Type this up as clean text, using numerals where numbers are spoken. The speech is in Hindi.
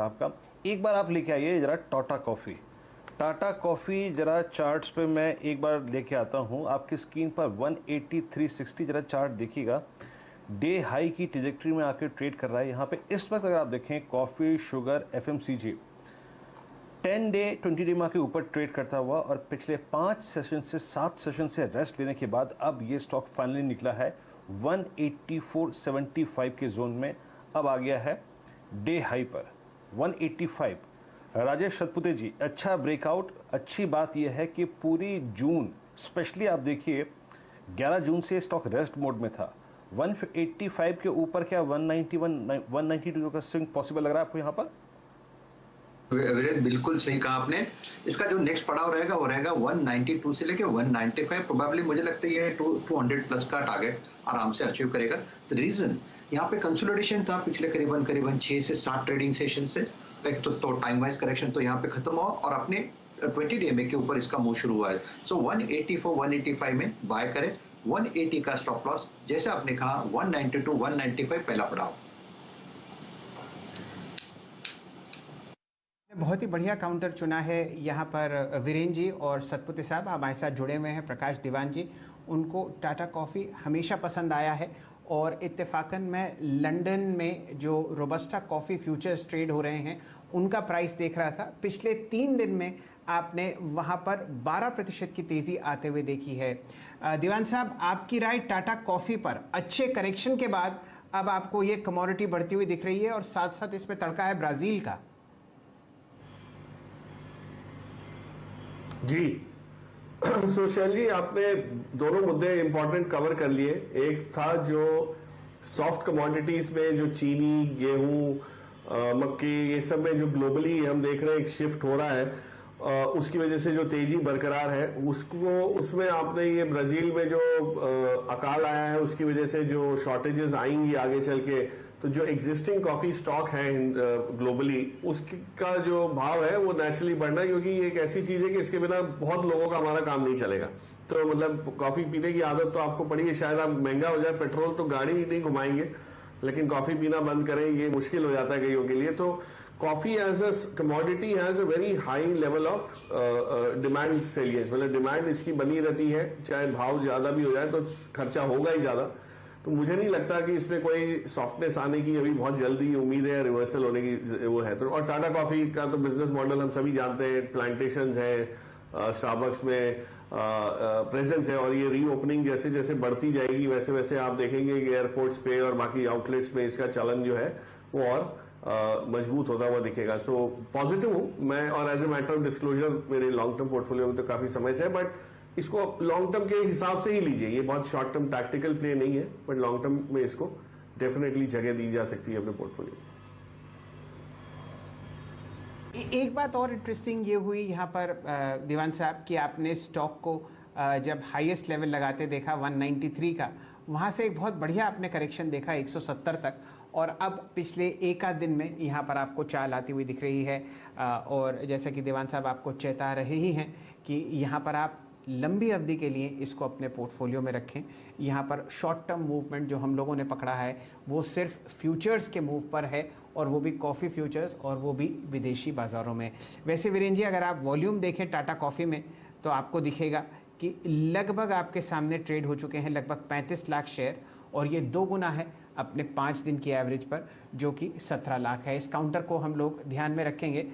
आपका एक बार आप लेके आइए जरा टाटा कॉफ़ी। टाटा कॉफ़ी जरा चार्ट्स पे मैं एक बार लेके आता हूँ आपकी स्क्रीन पर 180 360 जरा चार्ट देखिएगा। डे हाई की ट्रेजेक्ट्री में आकर ट्रेड कर रहा है यहाँ पे। इस वक्त अगर आप देखें coffee sugar FMCG 10 day 20 day में आके ऊपर ट्रेड करता हुआ और पिछले 5 सेशन से 7 सेशन से रेस्ट लेने के बाद अब ये स्टॉक फाइनली निकला है 184.75 के जोन में। अब आ गया है डे हाई पर 185। राजेश सतपुते जी, अच्छा ब्रेकआउट। अच्छी बात यह है कि पूरी जून स्पेशली आप देखिए 11 जून से स्टॉक रेस्ट मोड में था। 185 के ऊपर क्या 191 192 का स्विंग पॉसिबल लग रहा है आपको यहाँ पर? विरेंद्र, बिल्कुल सही कहा आपने। इसका जो नेक्स्ट पड़ाव रहेगा वो रहेगा 192 से लेके 195। प्रोबेबली मुझे लगता है ये 200 प्लस का टारगेट आराम से अचीव करेगा। द रीजन यहाँ पे कंसोलिडेशन था पिछले करीबन 6 से 7 ट्रेडिंग सेशन से। एक तो टाइम वाइज करेक्शन तो यहाँ पे खत्म हुआ और अपने 20 डे के ऊपर इसका मूव शुरू हुआ है। सो 184 185 में बाय करें। 180 का स्टॉप लॉस, जैसे आपने कहा 192 195 पहला पड़ाव। बहुत ही बढ़िया काउंटर चुना है यहाँ पर वीरेंद्र जी। और सतपुते साहब हमारे साथ जुड़े हुए हैं, प्रकाश दीवान जी। उनको टाटा कॉफ़ी हमेशा पसंद आया है और इत्तेफाकन मैं लंदन में जो रोबस्टा कॉफ़ी फ्यूचर्स ट्रेड हो रहे हैं उनका प्राइस देख रहा था। पिछले 3 दिन में आपने वहाँ पर 12% की तेज़ी आते हुए देखी है। दीवान साहब, आपकी राय टाटा कॉफ़ी पर अच्छे करेक्शन के बाद अब आपको ये कमोडिटी बढ़ती हुई दिख रही है और साथ साथ इसमें तड़का है ब्राज़ील का। जी सुशील जी, आपने दोनों मुद्दे इंपॉर्टेंट कवर कर लिए। एक था जो सॉफ्ट कमोडिटीज में जो चीनी, गेहूं, मक्की, ये सब में जो ग्लोबली हम देख रहे हैं एक शिफ्ट हो रहा है, उसकी वजह से जो तेजी बरकरार है उसमें आपने ये ब्राजील में जो अकाल आया है उसकी वजह से जो शॉर्टेजेस आएंगी आगे चल के, तो जो एग्जिस्टिंग कॉफी स्टॉक है ग्लोबली उसका जो भाव है वो नेचुरली बढ़ना, क्योंकि ये एक ऐसी चीज है कि इसके बिना बहुत लोगों का हमारा काम नहीं चलेगा। तो मतलब कॉफी पीने की आदत तो आपको पड़ी है, शायद आप महंगा हो जाए, पेट्रोल तो गाड़ी नहीं घुमाएंगे, लेकिन कॉफी पीना बंद करें ये मुश्किल हो जाता है कईयों के लिए। तो coffee as a commodity has a very high level of demand salience, मतलब डिमांड इसकी बनी रहती है, चाहे भाव ज्यादा भी हो जाए तो खर्चा होगा ही ज्यादा। तो मुझे नहीं लगता कि इसमें कोई सॉफ्टनेस आने की अभी बहुत जल्दी उम्मीद है, रिवर्सल होने की वो है। तो और टाटा कॉफी का तो बिजनेस मॉडल हम सभी जानते हैं, प्लांटेशंस है, स्टारबक्स में प्रेजेंस है, और ये रीओपनिंग जैसे जैसे बढ़ती जाएगी वैसे वैसे आप देखेंगे कि एयरपोर्ट्स पे और बाकी आउटलेट्स में इसका चलन जो है वो और मजबूत होता हुआ दिखेगा। सो पॉजिटिव हूं मैं, और as a matter of disclosure मेरे लॉन्ग टर्म पोर्टफोलियो में तो काफी समय से है, बट इसको लॉन्ग टर्म के हिसाब से ही लीजिए। ये बहुत शॉर्ट टर्म टैक्टिकल प्ले नहीं है, बट लॉन्ग टर्म में इसको डेफिनेटली जगह दी जा सकती है अपने पोर्टफोलियो। एक बात और इंटरेस्टिंग ये हुई यहाँ पर दीवान साहब कि आपने स्टॉक को जब हाईएस्ट लेवल लगाते देखा 193 का, वहाँ से एक बहुत बढ़िया आपने करेक्शन देखा 170 तक, और अब पिछले एक आध दिन में यहाँ पर आपको चाल आती हुई दिख रही है। और जैसा कि दीवान साहब आपको चेता रहे ही हैं कि यहाँ पर आप लंबी अवधि के लिए इसको अपने पोर्टफोलियो में रखें। यहाँ पर शॉर्ट टर्म मूवमेंट जो हम लोगों ने पकड़ा है वो सिर्फ फ्यूचर्स के मूव पर है, और वो भी कॉफ़ी फ्यूचर्स, और वो भी विदेशी बाज़ारों में। वैसे वीरेंद्र जी, अगर आप वॉल्यूम देखें टाटा कॉफ़ी में तो आपको दिखेगा कि लगभग आपके सामने ट्रेड हो चुके हैं लगभग 35 लाख शेयर, और ये 2 गुना है अपने 5 दिन की एवरेज पर जो कि 17 लाख है। इस काउंटर को हम लोग ध्यान में रखेंगे।